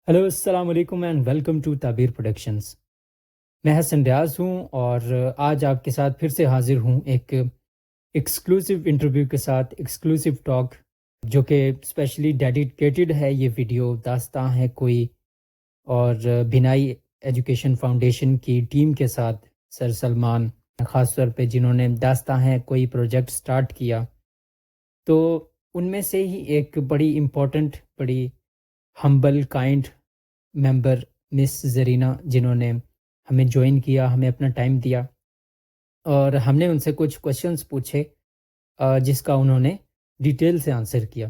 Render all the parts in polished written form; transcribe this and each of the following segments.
Hello السلام علیکم and welcome to تعبیر پروڈکشنز۔ میں حسن ریاض ہوں اور آج آپ کے ساتھ پھر سے حاضر ہوں ایک ایکسکلوسیو انٹرویو کے ساتھ، ایکسکلوسیو ٹاک جو کہ اسپیشلی ڈیڈیکیٹڈ ہے۔ یہ ویڈیو داستاں ہے کوئی اور بھینائی ایجوکیشن فاؤنڈیشن کی ٹیم کے ساتھ سر سلمان، خاص طور پہ جنہوں نے داستاں ہے کوئی پروجیکٹ سٹارٹ کیا، تو ان میں سے ہی ایک بڑی امپورٹنٹ، بڑی ہمبل کائنڈ ممبر مس زرینہ، جنہوں نے ہمیں جوائن کیا، ہمیں اپنا ٹائم دیا اور ہم نے ان سے کچھ کوشچنس پوچھے جس کا انہوں نے ڈیٹیل سے آنسر کیا۔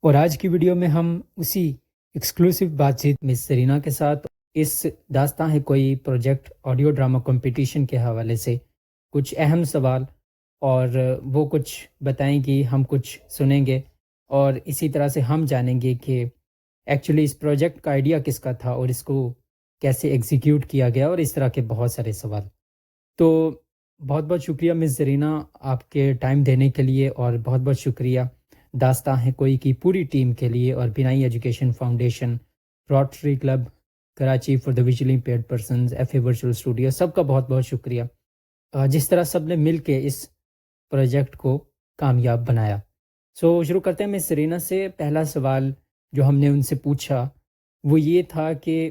اور آج کی ویڈیو میں ہم اسی ایکسکلوسیو بات چیت مس زرینہ کے ساتھ اس داستاں ہے کوئی پروجیکٹ آڈیو ڈرامہ کمپٹیشن کے حوالے سے کچھ اہم سوال، اور وہ کچھ بتائیں گی، ہم کچھ سنیں گے اور اسی طرح سے ہم جانیں گے کہ ایکچولی اس پروجیکٹ کا آئیڈیا کس کا تھا اور اس کو کیسے ایگزیکیوٹ کیا گیا، اور اس طرح کے بہت سارے سوال۔ تو بہت بہت شکریہ مس زرینہ آپ کے ٹائم دینے کے لیے، اور بہت بہت شکریہ داستاں ہے کوئی کی پوری ٹیم کے لیے، اور Binai education foundation, rotary club Karachi for the visually impaired persons, F A virtual studio, سب کا بہت بہت شکریہ جس طرح سب نے مل کے اس پروجیکٹ کو کامیاب بنایا۔ شروع کرتے ہیں مس زرینہ سے۔ پہلا سوال جو ہم نے ان سے پوچھا وہ یہ تھا کہ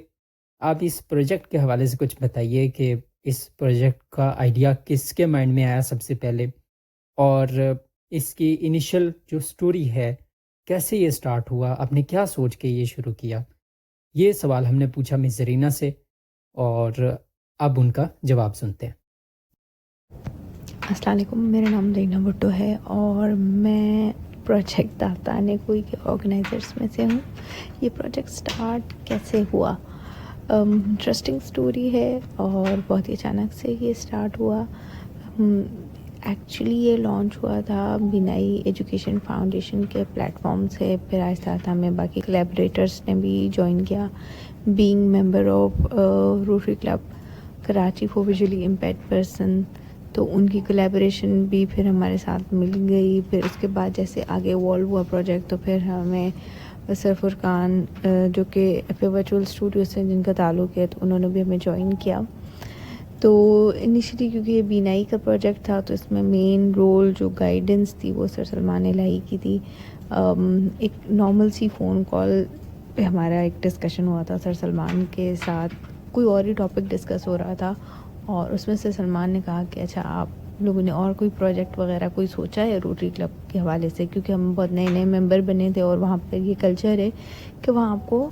آپ اس پروجیکٹ کے حوالے سے کچھ بتائیے کہ اس پروجیکٹ کا آئیڈیا کس کے مائنڈ میں آیا سب سے پہلے، اور اس کی انیشل جو سٹوری ہے کیسے یہ سٹارٹ ہوا، آپ نے کیا سوچ کے یہ شروع کیا۔ یہ سوال ہم نے پوچھا مس زرینہ سے، اور اب ان کا جواب سنتے ہیں۔ السلام علیکم، میرا نام زینہ بھٹو ہے اور میں پروجیکٹ داستانے کوئی کے آرگنائزرس میں سے ہوں۔ یہ پروجیکٹ سٹارٹ کیسے ہوا؟ انٹرسٹنگ سٹوری ہے اور بہت ہی اچانک سے یہ سٹارٹ ہوا۔ ایکچولی یہ لانچ ہوا تھا بینائی ایجوکیشن فاؤنڈیشن کے پلیٹ فارم سے، پھر آہستہ آہستہ ہمیں باقی کولیبریٹرس نے بھی جوائن کیا۔ Being member of Rotary club Karachi for visually impaired person, تو ان کی کولیبریشن بھی پھر ہمارے ساتھ مل گئی۔ پھر اس کے بعد جیسے آگے ایوالو ہوا پروجیکٹ، تو پھر ہمیں سر فرقان جو کہ ایف اے ورچوئل اسٹوڈیو سے جن کا تعلق ہے، تو انہوں نے بھی ہمیں جوائن کیا۔ تو انیشلی کیونکہ یہ بینائی کا پروجیکٹ تھا، تو اس میں مین رول جو گائیڈنس تھی وہ سر سلمان الہی کی تھی۔ ایک نارمل سی فون کال پہ ہمارا ایک ڈسکشن ہوا تھا سر سلمان کے ساتھ، کوئی اور ہی ٹاپک ڈسکس ہو رہا تھا، اور اس میں سے سلمان نے کہا کہ اچھا آپ لوگوں نے اور کوئی پروجیکٹ وغیرہ کوئی سوچا ہے روٹری کلب کے حوالے سے، کیونکہ ہم بہت نئے نئے ممبر بنے تھے اور وہاں پہ یہ کلچر ہے کہ وہاں آپ کو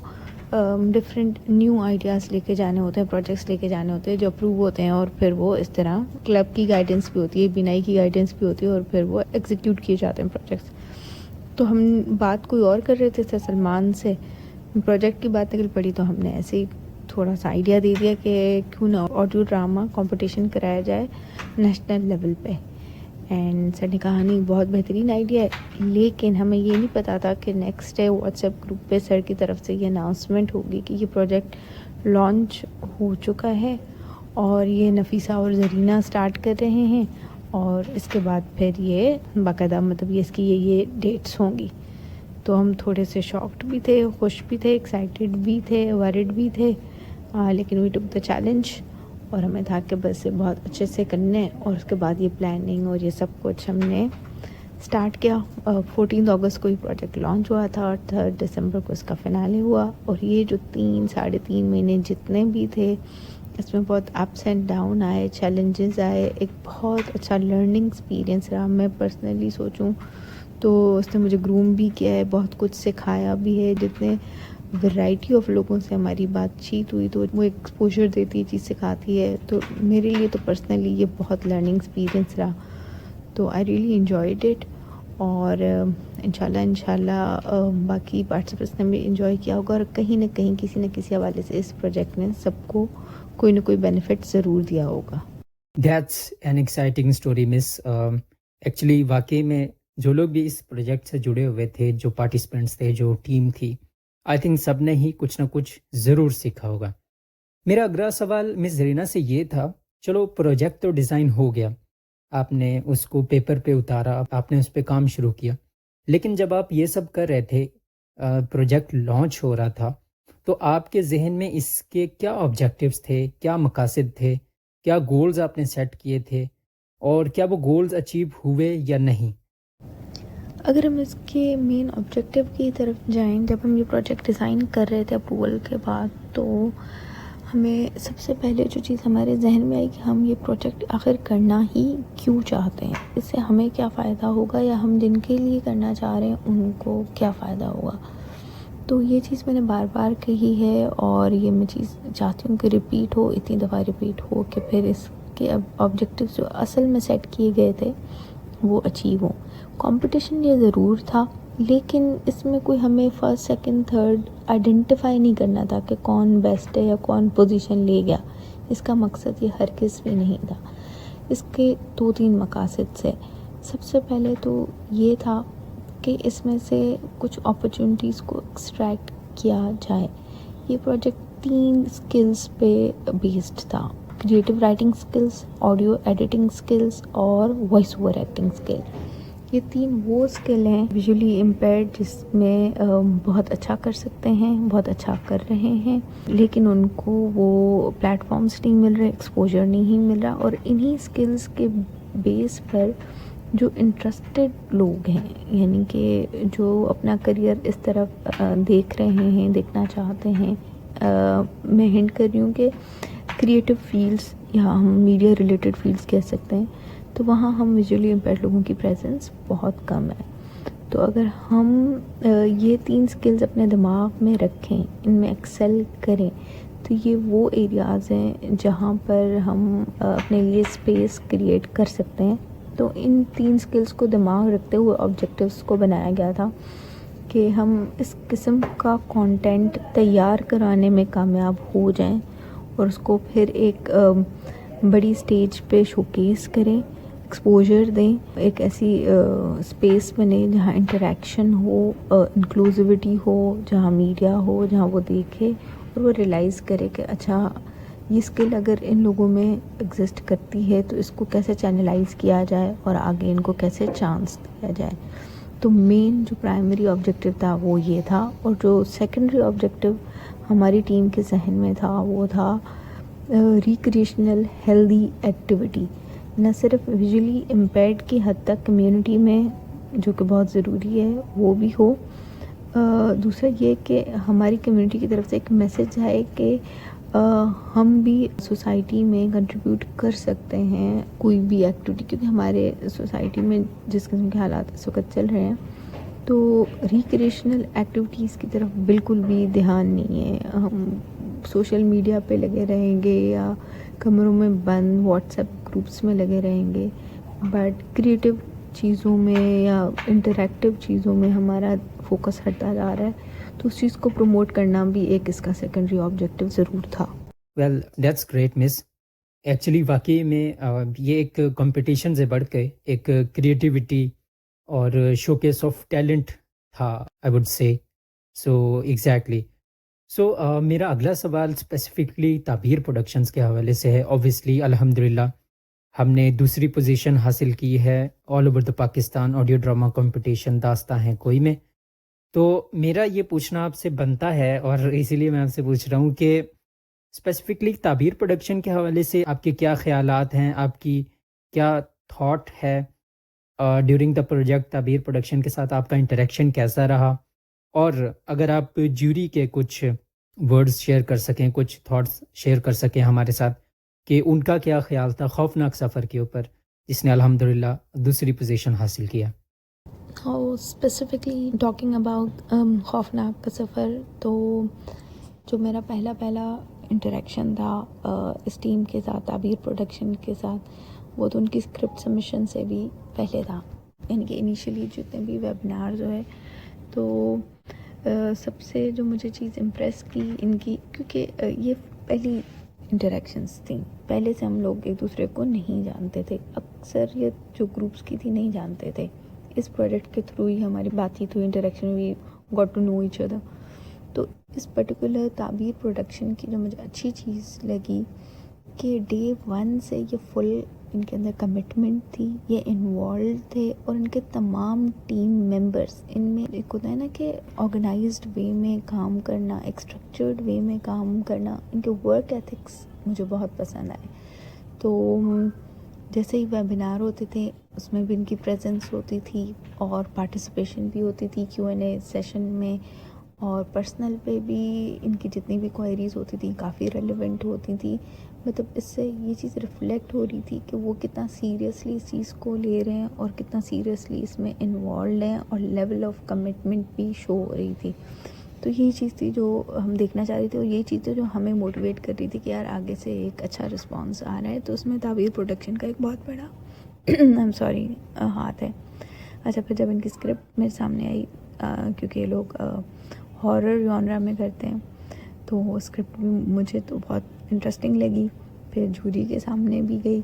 ڈفرینٹ نیو آئیڈیاز لے کے جانے ہوتے ہیں، پروجیکٹس لے کے جانے ہوتے ہیں جو اپروو ہوتے ہیں، اور پھر وہ اس طرح کلب کی گائیڈنس بھی ہوتی ہے، بینائی کی گائیڈنس بھی ہوتی ہے، اور پھر وہ ایگزیکیوٹ کیے جاتے ہیں پروجیکٹس۔ تو ہم بات کوئی اور کر رہے تھے سر سلمان سے، پروجیکٹ کی بات نکل پڑی، تو ہم نے ایسے ہی تھوڑا سا آئیڈیا دے دیا کہ کیوں نہ آڈیو ڈرامہ کمپٹیشن کرایا جائے نیشنل لیول پہ۔ اینڈ سر نے کہا نہیں، بہت بہترین آئیڈیا ہے، لیکن ہمیں یہ نہیں پتا تھا کہ next day what's app group پہ سر کی طرف سے یہ اناؤنسمنٹ ہوگی کہ یہ پروجیکٹ لانچ ہو چکا ہے اور یہ نفیسہ اور زرینہ سٹارٹ کر رہے ہیں، اور اس کے بعد پھر یہ باقاعدہ مطلب یہ اس کی یہ ڈیٹس ہوں گی۔ تو ہم تھوڑے سے شاکڈ بھی تھے، خوش بھی تھے، ایکسائٹیڈ بھی تھے، ورڈ بھی تھے، لیکن وی ٹک دا چیلنج، اور ہمیں تھا کہ بس بہت اچھے سے کرنے، اور اس کے بعد یہ پلاننگ اور یہ سب کچھ ہم نے سٹارٹ کیا۔ 14 اگست کو یہ پروجیکٹ لانچ ہوا تھا، اور 3 دسمبر کو اس کا فنالے ہوا، اور یہ جو 3 مہینے جتنے بھی تھے، اس میں بہت اپس اینڈ ڈاؤن آئے، چیلنجز آئے، ایک بہت اچھا لرننگ ایکسپیرینس رہا۔ میں پرسنلی سوچوں تو اس نے مجھے گروم بھی کیا ہے، بہت کچھ سکھایا بھی ہے، جتنے ورائٹی آف لوگوں سے ہماری بات چیت ہوئی، تو وہ ایکسپوجر دیتی ہے، چیز سکھاتی ہے، تو میرے لیے تو پرسنلی یہ بہت لرننگ ایکسپیرینس رہا۔ تو آئی ریئلی انجوائڈ اٹ، اور انشاءاللہ باقی پارٹیسپینٹس نے بھی انجوائے کیا ہوگا، اور کہیں نہ کہیں کسی نہ کسی حوالے سے اس پروجیکٹ نے سب کو کوئی نہ کوئی بینیفٹ ضرور دیا ہوگا۔ That's an exciting story miss. Actually واقعی میں جو لوگ بھی اس پروجیکٹ سے جڑے ہوئے تھے، جو پارٹیسپینٹس تھے، جو ٹیم تھی، آئی تھنک سب نے ہی کچھ نہ کچھ ضرور سیکھا ہوگا۔ میرا اگلا سوال مس زرینہ سے یہ تھا، چلو پروجیکٹ تو ڈیزائن ہو گیا، آپ نے اس کو پیپر پہ اتارا، آپ نے اس پہ کام شروع کیا، لیکن جب آپ یہ سب کر رہے تھے، پروجیکٹ لانچ ہو رہا تھا، تو آپ کے ذہن میں اس کے کیا آبجیکٹیوز تھے، کیا مقاصد تھے، کیا گولز آپ نے سیٹ کیے تھے اور کیا وہ گولز اچیو ہوئے یا نہیں؟ اگر ہم اس کے مین آبجیکٹیو کی طرف جائیں، جب ہم یہ پروجیکٹ ڈیزائن کر رہے تھے اپروول کے بعد، تو ہمیں سب سے پہلے جو چیز ہمارے ذہن میں آئی کہ ہم یہ پروجیکٹ آخر کرنا ہی کیوں چاہتے ہیں، اس سے ہمیں کیا فائدہ ہوگا یا ہم جن کے لیے کرنا چاہ رہے ہیں ان کو کیا فائدہ ہوگا. تو یہ چیز میں نے بار بار کہی ہے اور یہ میں چیز چاہتی ہوں کہ ریپیٹ ہو، اتنی دفعہ ریپیٹ ہو کہ پھر اس کے آبجیکٹیو جو اصل میں سیٹ کیے گئے تھے وہ اچیو ہوں. کمپٹیشن یہ ضرور تھا، لیکن اس میں کوئی ہمیں فرسٹ سیکنڈ تھرڈ آئیڈینٹیفائی نہیں کرنا تھا کہ کون بیسٹ ہے یا کون پوزیشن لے گیا. اس کا مقصد یہ ہرگز بھی نہیں تھا. اس کے 2-3 مقاصد سے سب سے پہلے تو یہ تھا کہ اس میں سے کچھ اپرچونٹیز کو ایکسٹریکٹ کیا جائے. یہ پروجیکٹ 3 سکلز پہ بیسڈ تھا: creative writing skills, audio editing skills اور وائس اوور ایکٹنگ سکل. یہ 3 وہ سکل ہیں ویژولی امپیرڈ جس میں بہت اچھا کر سکتے ہیں، بہت اچھا کر رہے ہیں، لیکن ان کو وہ پلیٹ فارمز نہیں مل رہے، ایکسپوجر نہیں مل رہا. اور انہی سکلز کے بیس پر جو انٹرسٹڈ لوگ ہیں، یعنی کہ جو اپنا کریئر اس طرف دیکھ رہے ہیں، دیکھنا چاہتے ہیں، میں ہنٹ کر رہی ہوں کہ کریٹیو فیلڈس یا ہم میڈیا ریلیٹڈ فیلڈس کہہ سکتے ہیں، تو وہاں ہم ویژولی امپیئرڈ لوگوں کی پریزنس بہت کم ہے. تو اگر ہم یہ 3 سکلز اپنے دماغ میں رکھیں، ان میں ایکسل کریں، تو یہ وہ ایریاز ہیں جہاں پر ہم اپنے لیے اسپیس کریٹ کر سکتے ہیں. تو ان 3 سکلز کو دماغ رکھتے ہوئے آبجیکٹیوز کو بنایا گیا تھا کہ ہم اس قسم کا کانٹینٹ تیار کرانے میں کامیاب ہو جائیں اور اس کو پھر ایک بڑی سٹیج پہ شوکیس کریں، ایکسپوجر دیں، ایک ایسی اسپیس بنے جہاں انٹریکشن ہو، انکلوزیوٹی ہو، جہاں میڈیا ہو، جہاں وہ دیکھے اور وہ ریئلائز کرے کہ اچھا یہ اسکل اگر ان لوگوں میں ایگزسٹ کرتی ہے تو اس کو کیسے چینلائز کیا جائے اور آگے ان کو کیسے چانس دیا جائے. تو مین جو پرائمری آبجیکٹیو تھا وہ یہ تھا، اور جو سیکنڈری آبجیکٹیو ہماری ٹیم کے ذہن میں تھا وہ تھا ریکریشنل ہیلدی ایکٹیویٹی. نہ صرف ویژولی امپیرڈ کی حد تک کمیونٹی میں، جو کہ بہت ضروری ہے، وہ بھی ہو. دوسرا یہ کہ ہماری کمیونٹی کی طرف سے ایک میسج ہے کہ ہم بھی سوسائٹی میں کنٹریبیوٹ کر سکتے ہیں کوئی بھی ایکٹیویٹی، کیونکہ ہمارے سوسائٹی میں جس قسم کے حالات اس وقت چل رہے ہیں تو ریکریشنل ایکٹیویٹیز کی طرف بالکل بھی دھیان نہیں ہے. ہم سوشل میڈیا پہ لگے رہیں گے یا کمروں میں بند واٹس ایپ گروپس میں لگے رہیں گے، بٹ کریٹیو چیزوں میں یا انٹریکٹیو چیزوں میں ہمارا فوکس ہٹتا جا رہا ہے. تو اس چیز کو پروموٹ کرنا بھی ایک اس کا سیکنڈری آبجیکٹیو ضرور تھا. Well that's great miss. Actually واقعی میں یہ ایک کمپٹیشن سے بڑھ کے ایک کریٹیوٹی اور شو کیس آف ٹیلنٹ تھا، I would say. So exactly. سو میرا اگلا سوال اسپیسیفکلی تعبیر پروڈکشنز کے حوالے سے ہے. اوبویسلی الحمدللہ ہم نے دوسری پوزیشن حاصل کی ہے all over the Pakistan audio drama competition داستاں ہیں کوئی میں. تو میرا یہ پوچھنا آپ سے بنتا ہے، اور اسی لیے میں آپ سے پوچھ رہا ہوں کہ اسپیسیفکلی تعبیر پروڈکشن کے حوالے سے آپ کے کیا خیالات ہیں، آپ کی کیا تھاٹ ہے ڈیورنگ دا پروجیکٹ. تعبیر پروڈکشن کے ساتھ آپ کا انٹریکشن کیسا رہا، اور اگر آپ جیوری کے کچھ ورڈز شیئر کر سکیں، کچھ تھاٹس شیئر کر سکیں ہمارے ساتھ کہ ان کا کیا خیال تھا خوفناک سفر کے اوپر جس نے الحمدللہ دوسری پوزیشن حاصل کیا. اسپیسیفکلی ٹاکنگ اباؤٹ خوفناک کا سفر، تو جو میرا پہلا انٹریکشن تھا اس ٹیم کے ساتھ، تعبیر پروڈکشن کے ساتھ، وہ تو ان کی اسکرپٹ سبمیشن سے بھی پہلے تھا. یعنی کہ انیشلی جتنے بھی ویبنار جو ہے، تو سب سے جو مجھے چیز امپریس کی ان کی، کیونکہ یہ پہلی انٹریکشنز تھیں، پہلے سے ہم لوگ ایک دوسرے کو نہیں جانتے تھے، اکثر یہ جو گروپس کی تھی نہیں جانتے تھے. اس پروجیکٹ کے تھرو ہی ہماری بات چیت ہوئی، انٹریکشن ہوئی، got to know each other. تو اس پرٹیکولر تعبیر پروڈکشن کی جو مجھے اچھی چیز لگی کہ ڈے 1 سے یہ فل ان کے اندر کمٹمنٹ تھی، یہ انوالوڈ تھے، اور ان کے تمام ٹیم ممبرس، ان میں ایک ہوتا ہے نا کہ آرگنائزڈ وے میں کام کرنا، ایک اسٹرکچرڈ وے میں کام کرنا، ان کے ورک ایتھکس مجھے بہت پسند آئے. تو جیسے ہی ویبینار ہوتے تھے اس میں بھی ان کی پریزنس ہوتی تھی اور پارٹیسپیشن بھی ہوتی تھی کیو این اے سیشن میں، اور پرسنل پہ بھی ان کی جتنی بھی کوائریز ہوتی تھیں کافی ریلیونٹ ہوتی تھیں. مطلب اس سے یہ چیز ریفلیکٹ ہو رہی تھی کہ وہ کتنا سیریسلی اس چیز کو لے رہے ہیں اور کتنا سیریسلی اس میں انوالوڈ ہیں، اور لیول آف کمٹمنٹ بھی شو ہو رہی تھی. تو یہی چیز تھی جو ہم دیکھنا چاہ رہے تھے، اور یہی چیز تھی جو ہمیں موٹیویٹ کر رہی تھی کہ یار آگے سے ایک اچھا رسپانس آ رہا ہے. تو اس میں تعبیر پروڈکشن کا ایک بہت بڑا ہاتھ ہے. اچھا، پھر جب ان کی اسکرپٹ میرے سامنے آئی، کیونکہ یہ لوگ ہارر جانرا میں کرتے ہیں، تو وہ اسکرپٹ بھی مجھے تو بہت انٹرسٹنگ لگی. پھر جوری کے سامنے بھی گئی.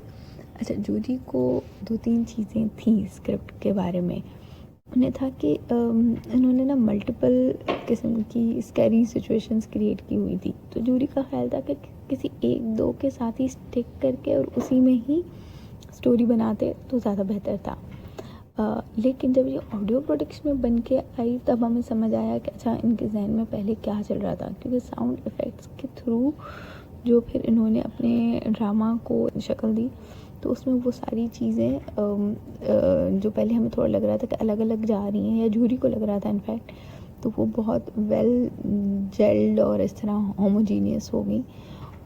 اچھا، جوری کو 2-3 چیزیں تھیں اسکرپٹ کے بارے میں. انہیں تھا کہ انہوں نے نا ملٹیپل قسم کی اسکیری سچویشنز کریٹ کی ہوئی تھی. تو جوری کا خیال تھا کہ کسی 1-2 کے ساتھ ہی اسٹک کر کے اور اسی میں ہی اسٹوری بناتے تو زیادہ بہتر تھا. لیکن جب یہ آڈیو پروڈکشن میں بن کے آئی تب ہمیں سمجھ آیا کہ اچھا ان کے ذہن میں پہلے کیا چل رہا تھا، کیونکہ ساؤنڈ افیکٹس کے تھرو جو پھر انہوں نے اپنے ڈرامہ کو شکل دی، تو اس میں وہ ساری چیزیں جو پہلے ہمیں تھوڑا لگ رہا تھا کہ الگ الگ جا رہی ہیں، یا جوری کو لگ رہا تھا انفیکٹ، تو وہ بہت ویل جیلڈ اور اس طرح ہوموجینیس ہو گئی.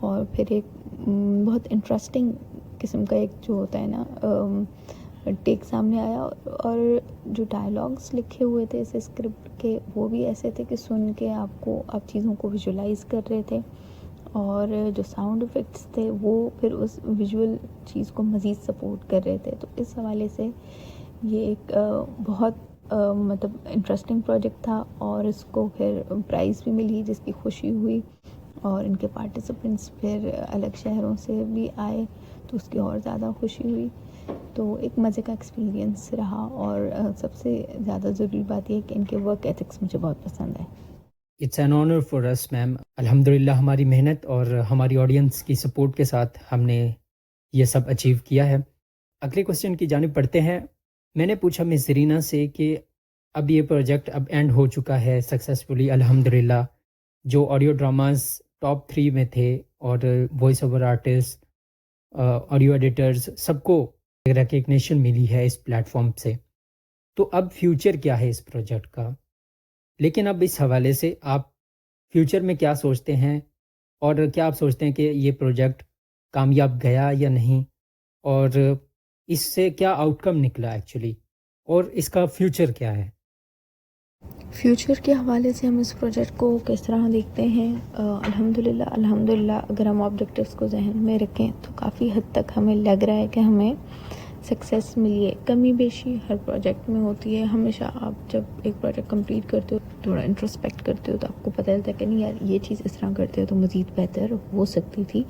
اور پھر ایک بہت انٹرسٹنگ قسم کا ایک جو ہوتا ہے نا ٹیک سامنے آیا. اور جو ڈائلاگس لکھے ہوئے تھے اس اسکرپٹ کے، وہ بھی ایسے تھے کہ سن کے آپ چیزوں کو ویژولائز کر رہے تھے، اور جو ساؤنڈ افیکٹس تھے وہ پھر اس ویژول چیز کو مزید سپورٹ کر رہے تھے. تو اس حوالے سے یہ ایک بہت مطلب انٹرسٹنگ پروجیکٹ تھا، اور اس کو پھر پرائز بھی ملی جس کی خوشی ہوئی. اور ان کے پارٹیسپینٹس پھر الگ شہروں سے بھی آئے تو اس کی اور زیادہ خوشی ہوئی. تو ایک مزے کا ایکسپیرینس رہا، اور سب سے زیادہ ضروری بات یہ ہے کہ ان کے ورک ایتھکس مجھے بہت پسند ہے. اٹس این آنر فار اس میم. الحمدللہ ہماری محنت اور ہماری آڈینس کی سپورٹ کے ساتھ ہم نے یہ سب اچیو کیا ہے. اگلے کوشچن کی جانب پڑھتے ہیں. میں نے پوچھا مس زرینہ سے کہ اب یہ پروجیکٹ اب اینڈ ہو چکا ہے سکسیزفلی الحمدللہ. جو آڈیو ڈراماز ٹاپ 3 میں تھے اور voice over artist, audio editors, سب کو ریکگنیشن ملی ہے اس پلیٹ فارم سے. تو اب فیوچر کیا ہے اس پروجیکٹ کا؟ لیکن اب اس حوالے سے آپ فیوچر میں کیا سوچتے ہیں، اور کیا آپ سوچتے ہیں کہ یہ پروجیکٹ کامیاب گیا یا نہیں، اور اس سے کیا آؤٹ کم نکلا ایکچولی، اور اس کا فیوچر کیا ہے؟ فیوچر کے حوالے سے ہم اس پروجیکٹ کو کس طرح دیکھتے ہیں؟ الحمدللہ اگر ہم آبجیکٹیوز کو ذہن میں رکھیں تو کافی حد تک ہمیں لگ رہا ہے کہ ہمیں سکسیس ملی ہے. کمی بیشی ہر پروجیکٹ میں ہوتی ہے. ہمیشہ آپ جب ایک پروجیکٹ کمپلیٹ کرتے ہو تھوڑا انٹروسپیکٹ کرتے ہو تو آپ کو پتہ چلتا ہے کہ نہیں یار یہ چیز اس طرح کرتے ہو تو مزید بہتر ہو سکتی تھی.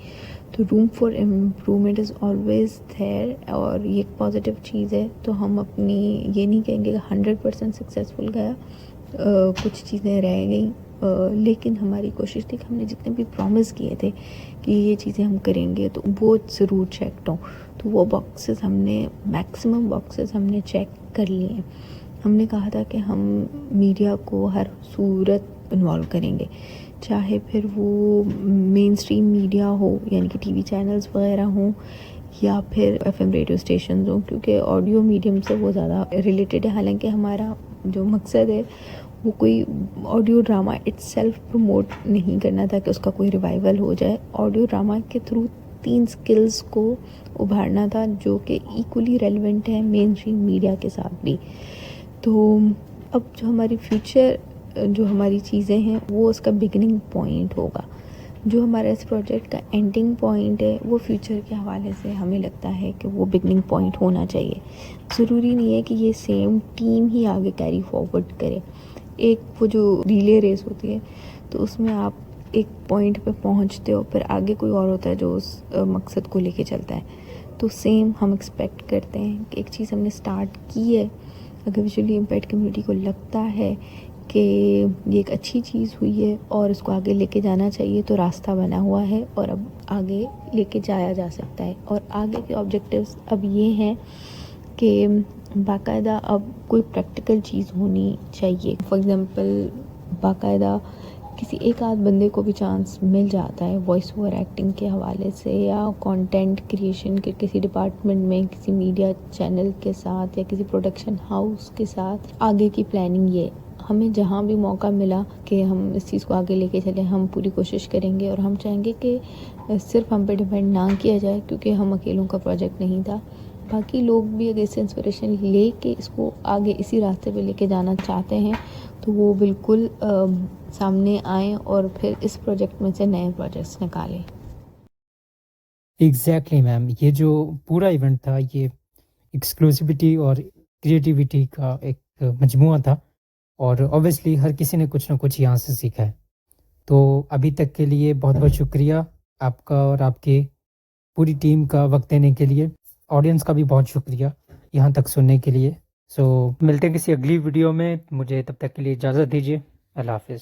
تو room for improvement is always there, اور یہ ایک پازیٹیو چیز ہے. تو ہم اپنی یہ نہیں کہیں گے کہ 100% سکسیزفل گیا، کچھ چیزیں رہ گئیں، لیکن ہماری کوشش تھی کہ ہم نے جتنے بھی پرومس کیے تھے کہ یہ چیزیں ہم کریں گے تو وہ ضرور چیکڈ ہوں. تو وہ باکسز ہم نے میکسیمم باکسز ہم نے چیک کر لیے ہیں. ہم نے کہا تھا کہ ہم میڈیا کو ہر صورت انوالو کریں گے، چاہے پھر وہ مین اسٹریم میڈیا ہو یعنی کہ ٹی وی چینلز وغیرہ ہوں، یا پھر ایف ایم ریڈیو اسٹیشنز ہوں، کیونکہ آڈیو میڈیم سے وہ زیادہ ریلیٹڈ ہے. حالانکہ ہمارا جو مقصد ہے وہ کوئی audio drama it self promote نہیں کرنا تھا کہ اس کا کوئی ریوائول ہو جائے. آڈیو ڈرامہ کے تھرو 3 سکلز کو ابھارنا تھا جو کہ ایکولی ریلیونٹ ہے مین اسٹریم میڈیا کے ساتھ بھی. تو اب جو ہماری فیوچر جو ہماری چیزیں ہیں وہ اس کا بگننگ پوائنٹ ہوگا. جو ہمارا اس پروجیکٹ کا اینڈنگ پوائنٹ ہے وہ فیوچر کے حوالے سے ہمیں لگتا ہے کہ وہ بگننگ پوائنٹ ہونا چاہیے. ضروری نہیں ہے کہ یہ سیم ٹیم ہی آگے کیری فارورڈ کرے. ایک وہ جو ریلے ریس ہوتی ہے تو اس میں آپ ایک پوائنٹ پہ پہنچتے ہو، پھر آگے کوئی اور ہوتا ہے جو اس مقصد کو لے کے چلتا ہے. تو سیم ہم ایکسپیکٹ کرتے ہیں کہ ایک چیز ہم نے سٹارٹ کی ہے، اگر ویژولی امپیئرڈ کمیونٹی کو لگتا ہے کہ یہ ایک اچھی چیز ہوئی ہے اور اس کو آگے لے کے جانا چاہیے، تو راستہ بنا ہوا ہے اور اب آگے لے کے جایا جا سکتا ہے. اور آگے کے آبجیکٹیوز اب یہ ہیں کہ باقاعدہ اب کوئی پریکٹیکل چیز ہونی چاہیے. فار ایگزامپل باقاعدہ کسی ایک آدھ بندے کو بھی چانس مل جاتا ہے وائس اوور ایکٹنگ کے حوالے سے یا کانٹینٹ کریشن کے کسی ڈپارٹمنٹ میں، کسی میڈیا چینل کے ساتھ یا کسی پروڈکشن ہاؤس کے ساتھ. آگے کی پلاننگ یہ ہمیں جہاں بھی موقع ملا کہ ہم اس چیز کو آگے لے کے چلیں، ہم پوری کوشش کریں گے. اور ہم چاہیں گے کہ صرف ہم پہ ڈیپینڈ نہ کیا جائے، کیونکہ ہم اکیلوں کا پروجیکٹ نہیں تھا. باقی لوگ بھی اگر اس سے انسپریشن لے کے اس کو آگے اسی راستے پہ لے کے جانا چاہتے ہیں تو وہ بالکل سامنے آئیں اور پھر اس پروجیکٹ میں سے نئے پروجیکٹس نکالیں. ایگزیکٹلی میم، یہ جو پورا ایونٹ تھا یہ ایکسکلوسیوٹی اور کریٹیوٹی کا ایک مجموعہ تھا، اور اوبیسلی ہر کسی نے کچھ نہ کچھ یہاں سے سیکھا ہے. تو ابھی تک کے لیے بہت بہت شکریہ آپ کا اور آپ کے پوری ٹیم کا وقت دینے کے لیے. آڈینس کا بھی بہت شکریہ یہاں تک سننے کے لیے. سو ملتے ہیں کسی اگلی ویڈیو میں. مجھے تب تک کے لیے اجازت دیجیے. اللہ حافظ.